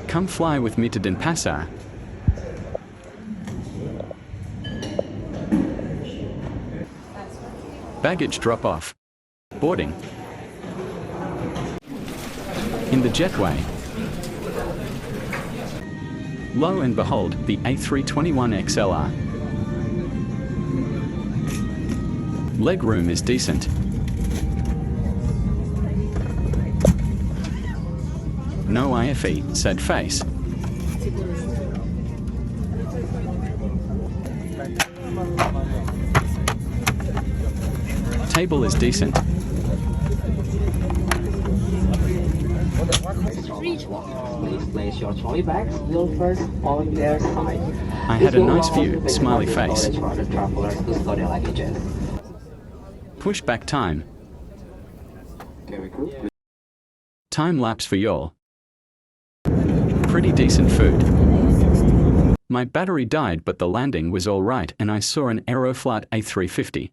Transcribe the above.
Come fly with me to Denpasar. Baggage drop-off. Boarding. In the jetway. Lo and behold, the A321XLR. Legroom is decent. No IFE, sad face. Table is decent. Please place your trolley bags wheel first on their side. I had a nice view, smiley face. Push back time. Time lapse for y'all. Pretty decent food. My battery died but the landing was alright and I saw an Aeroflot A350.